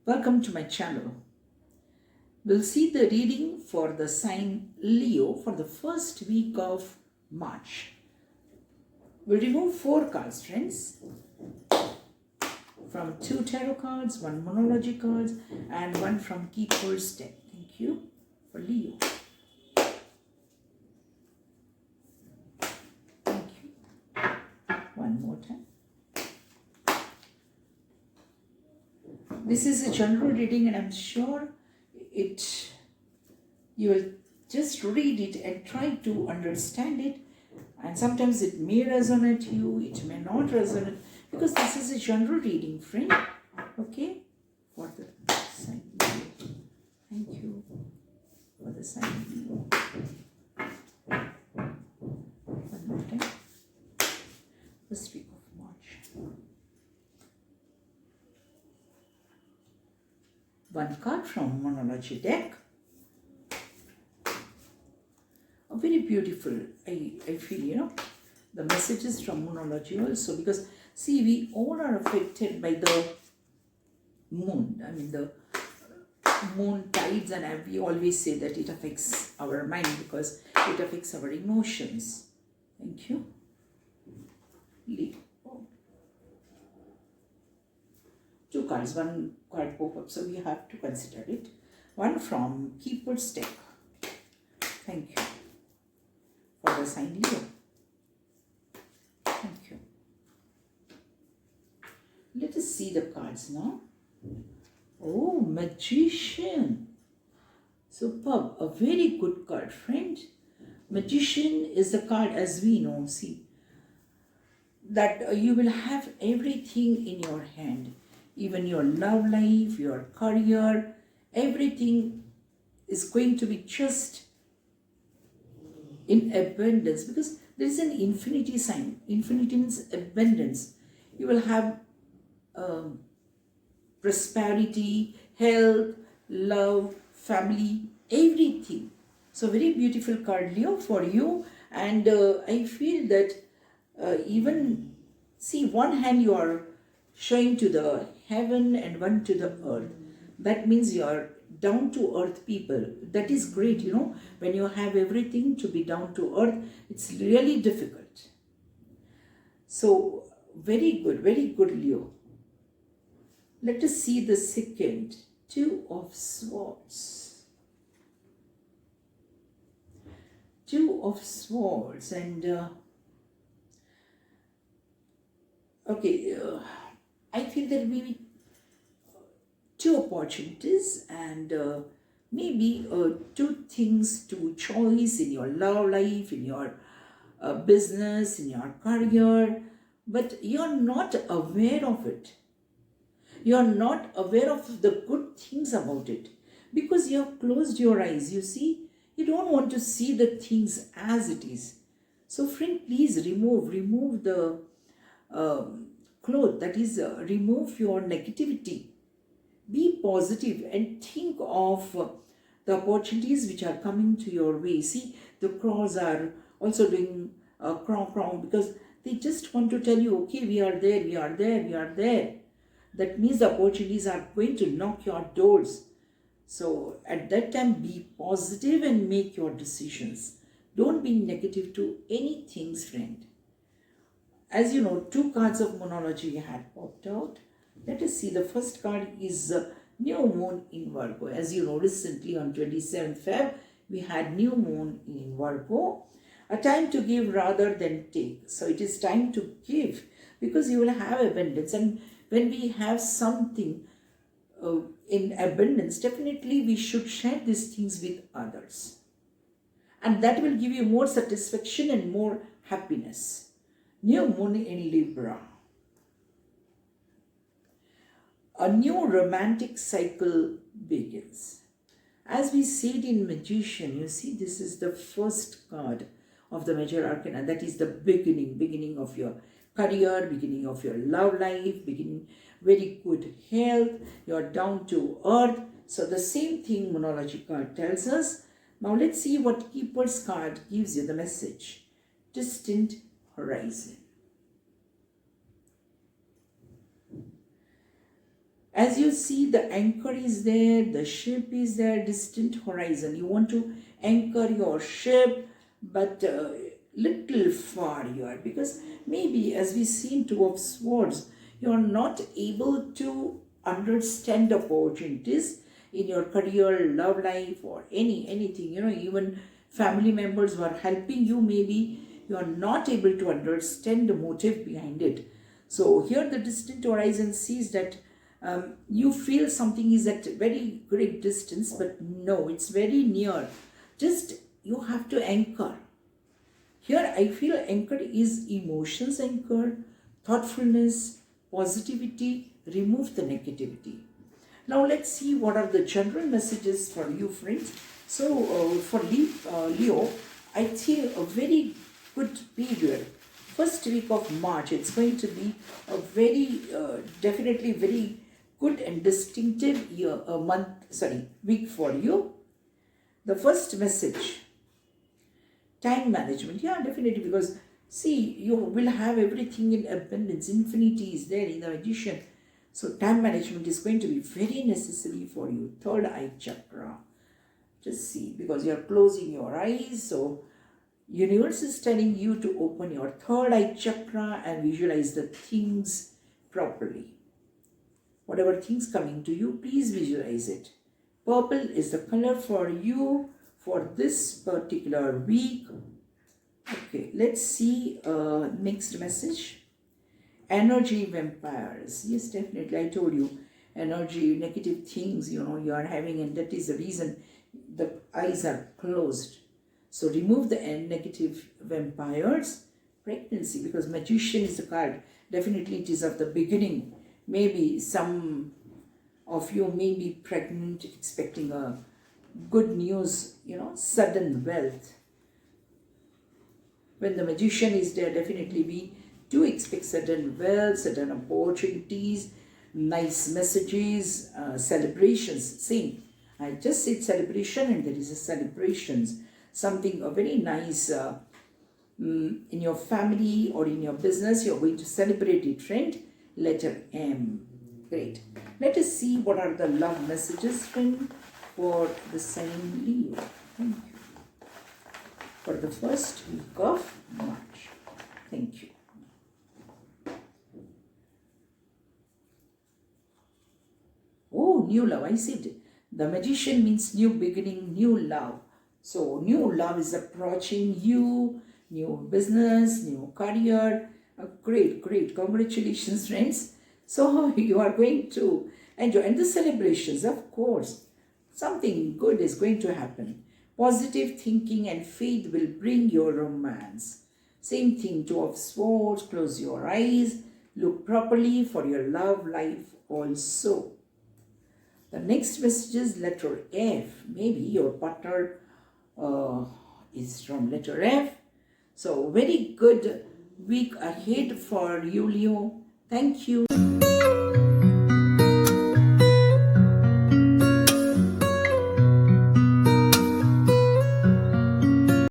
Welcome to my channel. We'll see the reading for the sign Leo for the first week of March. We'll remove 4 cards, friends, from 2 tarot cards, 1 monology cards, and 1 from Keeper's deck. Thank you for Leo. Thank you. One more time. This is a general reading, and I'm sure you will just read it and try to understand it. And sometimes it may resonate you, it may not resonate, because this is a general reading, friend. Okay? For the sign Leo. Thank you for the sign Leo. One more time. First week of March. 1 card from monology deck. A very beautiful, I feel, the messages from monology also, because see, we all are affected by the moon. I mean, the moon tides, and we always say that it affects our mind because it affects our emotions. Thank you. Leo. 2 cards, 1 card pop up, so we have to consider it. 1 from Keeper's deck. Thank you for the sign Leo. Thank you. Let us see the cards now. Oh, Magician. Superb. A very good card, friend. Magician is the card, as we know, see, that you will have everything in your hand. Even your love life, your career, everything is going to be just in abundance, because there is an infinity sign. Infinity means abundance. You will have prosperity, health, love, family, everything. So very beautiful card, Leo, for you. And I feel that even, see, one hand you are showing to the heaven and 1 to the earth. That means you are down to earth people. That is great, when you have everything to be down to earth, it's really difficult. So very good, Leo. Let us see the second, 2 of Swords. 2 of Swords, and I feel there will be 2 opportunities, and maybe 2 things to choice in your love life, in your business, in your career, but you're not aware of it. You're not aware of the good things about it because you have closed your eyes. You see, you don't want to see the things as it is. So friend, please remove the cloth, that is, remove your negativity. Be positive and think of the opportunities which are coming to your way. See, the crows are also doing crow, because they just want to tell you, okay, we are there, we are there, we are there. That means the opportunities are going to knock your doors. So at that time, be positive and make your decisions. Don't be negative to anything, friend. As you know, 2 cards of monology had popped out. Let us see. The first card is New Moon in Virgo. As you know, recently on 27th Feb, we had New Moon in Virgo. A time to give rather than take. So it is time to give, because you will have abundance. And when we have something in abundance, definitely we should share these things with others. And that will give you more satisfaction and more happiness. New Moon in Libra. A new romantic cycle begins. As we said in Magician, you see, this is the first card of the major arcana. That is the beginning of your career, beginning of your love life, beginning very good health. You're down to earth. So the same thing monology card tells us. Now let's see what Keeper's card gives you the message. Distant horizon. As you see, the anchor is there, the ship is there, distant horizon. You want to anchor your ship, but little far you are, because maybe as we see in Two of Swords, you are not able to understand opportunities in your career, love life, or anything. Even family members who are helping you, maybe you are not able to understand the motive behind it. So here the distant horizon sees that you feel something is at very great distance, but no, it's very near. Just you have to anchor. Here I feel anchor is emotions anchor, thoughtfulness, positivity, remove the negativity. Now let's see what are the general messages for you, friends. So for Leo, I see a very good period. First week of March, it's going to be a very, definitely very good and distinctive week for you. The first message, time management. Yeah, definitely, because see, you will have everything in abundance. Infinity is there in the Magician. So time management is going to be very necessary for you. Third eye chakra. Just see, because you are closing your eyes. So universe is telling you to open your third eye chakra and visualize the things properly. Whatever things coming to you, please visualize it. Purple is the color for you for this particular week. Okay, let's see next message. Energy vampires. Yes, definitely. I told you, energy, negative things, you are having, and that is the reason the eyes are closed. So remove the negative vampires. Pregnancy, because Magician is the card. Definitely it is of the beginning. Maybe some of you may be pregnant, expecting a good news, sudden wealth. When the Magician is there, definitely we do expect sudden wealth, sudden opportunities, nice messages, celebrations. Same. I just said celebration, and there is a celebrations. Something very nice in your family or in your business. You're going to celebrate it, friend. Letter M. Great. Let us see what are the love messages, friend, for the sign Leo. Thank you. For the first week of March. Thank you. Oh, new love. I said the Magician means new beginning, new love. So new love is approaching you, new business, new career. Great. Congratulations, friends. So you are going to enjoy. And the celebrations, of course, something good is going to happen. Positive thinking and faith will bring your romance. Same thing, Two of Swords, close your eyes, look properly for your love life also. The next message is letter F. Maybe your partner is from letter F. So very good week ahead for you, Leo. Thank you.